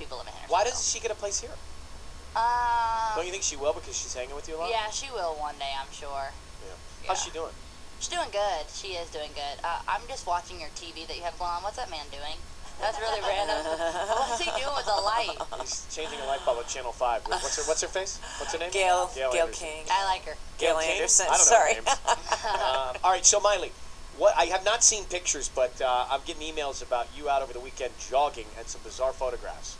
people live in Hendersonville. Why doesn't she get a place here? Don't you think she will because she's hanging with you a lot? Yeah, she will one day, I'm sure. Yeah. How's she doing? She's doing good. She is doing good. I'm just watching your TV that you have going on. What's that man doing? That's really random. What's he doing with the light? He's changing a light bulb at Channel 5. What's her face? What's her name? Gail Anderson. King. I like her. Gail King? Anderson. I don't know Sorry. her names. All right, so Miley, I have not seen pictures, but I'm getting emails about you out over the weekend jogging and some bizarre photographs.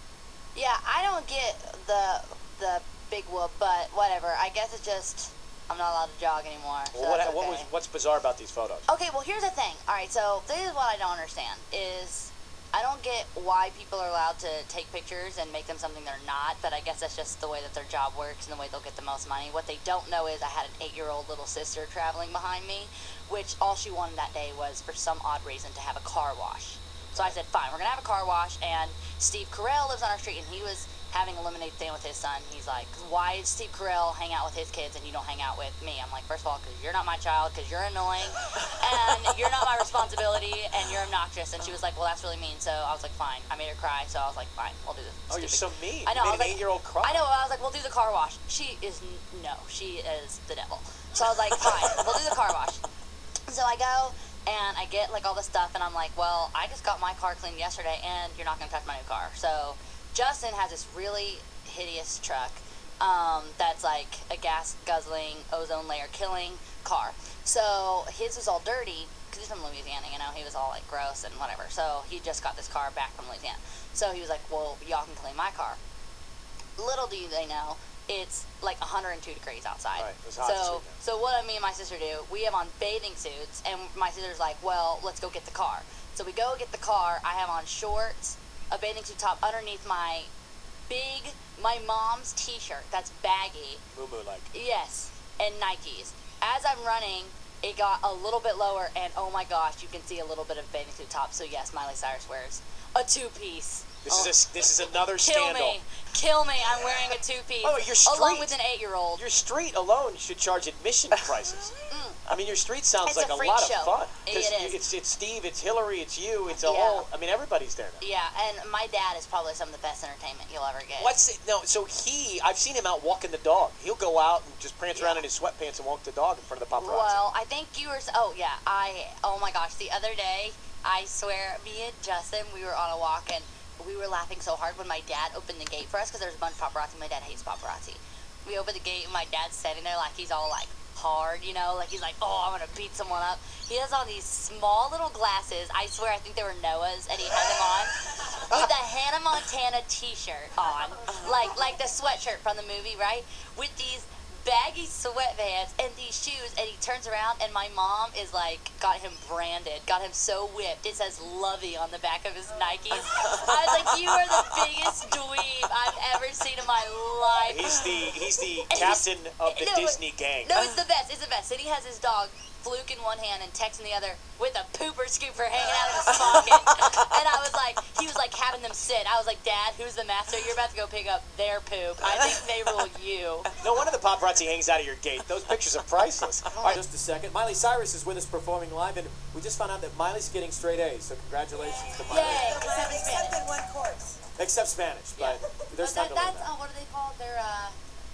Yeah, I don't get the big whoop, but whatever. I guess it's just I'm not allowed to jog anymore. So Well, what's bizarre about these photos? Okay, well, here's the thing. All right, so this is what I don't understand is I don't get why people are allowed to take pictures and make them something they're not, but I guess that's just the way that their job works and the way they'll get the most money. What they don't know is I had an 8-year-old little sister traveling behind me, which all she wanted that day was, for some odd reason, to have a car wash. So I said, fine, we're going to have a car wash, and Steve Carell lives on our street, and he was having a lemonade stand with his son. He's like, why did Steve Carell hang out with his kids and you don't hang out with me? I'm like, first of all, because you're not my child, because you're annoying, and you're not my responsibility, and you're obnoxious. And she was like, well, that's really mean. So I was like, fine. I made her cry, so I was like, fine, we'll do this. Oh, you're so mean. I know. You made an 8-year-old cry. I know. I was like, we'll do the car wash. She is the devil. So I was like, fine, we'll do the car wash. So I go, and I get, like, all this stuff, and I'm like, well, I just got my car cleaned yesterday, and you're not going to touch my new car. So Justin has this really hideous truck that's like a gas-guzzling, ozone-layer-killing car. So his was all dirty, because he's from Louisiana, you know, he was all, like, gross and whatever. So he just got this car back from Louisiana. So he was like, well, y'all can clean my car. Little do they know, it's like 102 degrees outside. Right, it was hot So what me and my sister do, we have on bathing suits, and my sister's like, well, let's go get the car. So we go get the car. I have on shorts, a bathing suit top underneath my mom's t-shirt that's baggy. Moo-moo-like. Yes, and Nikes. As I'm running, it got a little bit lower, and oh my gosh, you can see a little bit of bathing suit top. So yes, Miley Cyrus wears a two-piece. This is another scandal. Kill me. I'm wearing a two-piece. Oh, your street. Along with an 8-year-old. Your street alone should charge admission prices. I mean, your street sounds It's like a a freak lot show. of fun. It is. It's Steve, it's Hillary, it's you, it's a Yeah. whole. I mean, everybody's there now. Yeah, and my dad is probably some of the best entertainment you'll ever get. So I've seen him out walking the dog. He'll go out and just prance around in his sweatpants and walk the dog in front of the paparazzi. Well, I think you were. Oh my gosh, the other day, I swear, me and Justin, we were on a walk and we were laughing so hard when my dad opened the gate for us because there was a bunch of paparazzi. My dad hates paparazzi. We opened the gate and my dad's standing there like he's all like hard, you know, like he's like, oh, I'm gonna beat someone up. He has all these small little glasses. I swear, I think they were Noah's, and he had them on with a Hannah Montana T-shirt on, like the sweatshirt from the movie, right? With these baggy sweatpants and these shoes, and he turns around and my mom is like, got him branded, got him so whipped. It says Lovey on the back of his Nikes. I was like, you are the biggest dweeb I've ever seen in my life. He's the captain of the Disney gang. No, it's the best. It's the best. And he has his dog Fluke in one hand and Tex in the other with a pooper scooper hanging out of his pocket. And I was like, he was like having them sit. I was like, Dad, who's the master? You're about to go pick up their poop. I think they rule you. No wonder the paparazzi hangs out of your gate. Those pictures are priceless. All right, just a second. Miley Cyrus is with us performing live, and we just found out that Miley's getting straight A's, so congratulations to Miley. Yay, except in Spanish. in one course. Except Spanish, but there's time to learn that. What are they called? They're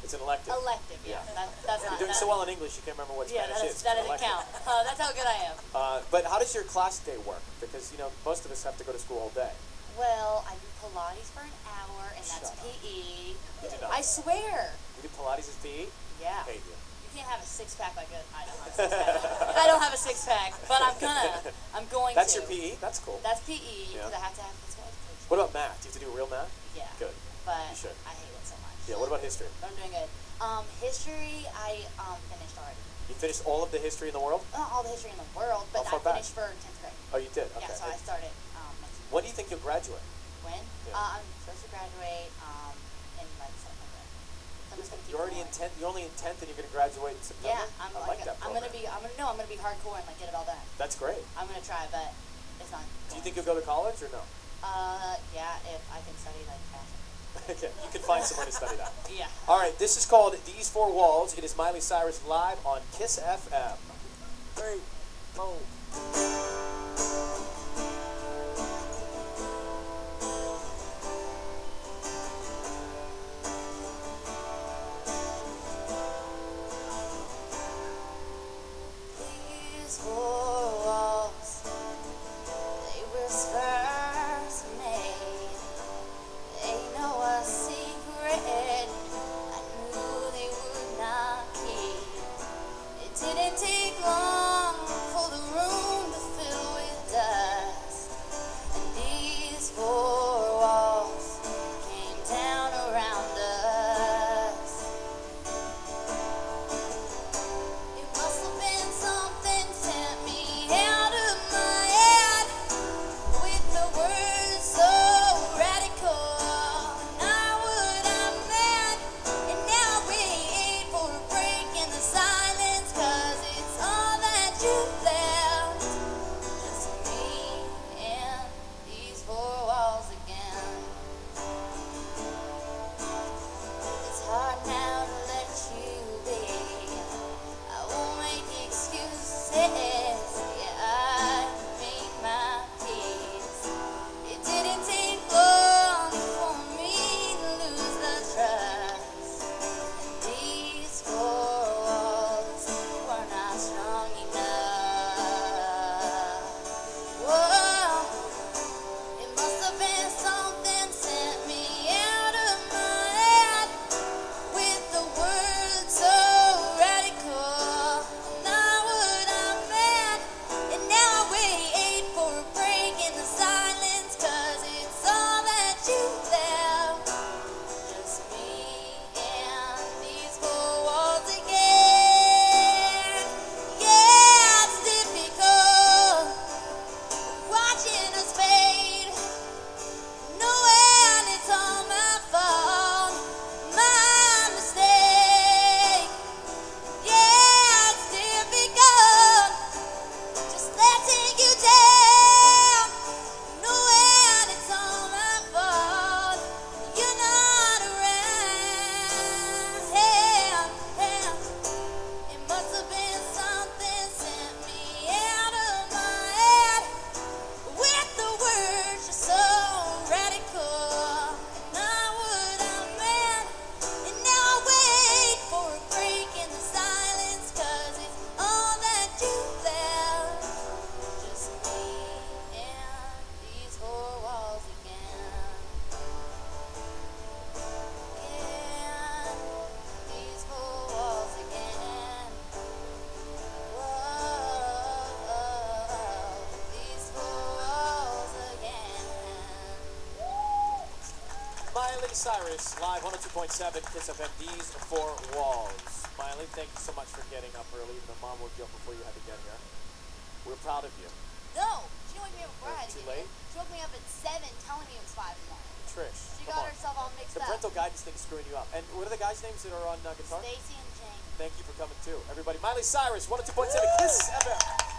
It's an elective. elective. Yeah, that's not. You're doing so well in English, you can't remember what Spanish is. That It's doesn't an count. elective. That's how good I am. But how does your class day work? Because, you know, most of us have to go to school all day. Well, I do Pilates for an hour, and that's Shut up. PE. You do not. I swear. You do Pilates as PE? Yeah. Hey, you. You can't have a six-pack like a. I don't have a six-pack. I don't have a six-pack, but I'm going That's to. your PE? That's cool. That's PE because Yeah. I have to have physical education. What about math? Do you have to do real math? Yeah. Good. But You should. I hate it so much. Yeah, what about history? But I'm doing good. History, I finished already. You finished all of the history in the world? Not all the history in the world, but How far I back? finished for 10th grade. Oh, you did? Okay. Yeah, so I started next year. When do you think you'll graduate? When? Yeah. I'm supposed to graduate in like September. So I'm just gonna keep You're already in going. 10th. You're only in 10th, and you're going to graduate in September. Yeah, I like that I'm program. gonna be hardcore and like get it all done. That's great. I'm gonna try, but it's not. Do you think you'll go to college or no? Yeah, if I can study like fashion. Okay, you can find somewhere to study that. Yeah. All right, this is called These Four Walls. It is Miley Cyrus live on Kiss FM. 3, 4. Miley Cyrus, live 102.7 Kiss FM, these four walls. Miley, thank you so much for getting up early, even though Mom woke you up before you had to get here. We're proud of you. No, she woke me up before I had to Too get late? here. She woke me up at 7, telling me it was 5 in the morning. Trish, She come got on. herself all mixed The up. parental guidance thing is screwing you up. And what are the guys' names that are on guitar? Stacy and Jane. Thank you for coming too. Everybody, Miley Cyrus, 102.7 Kiss FM.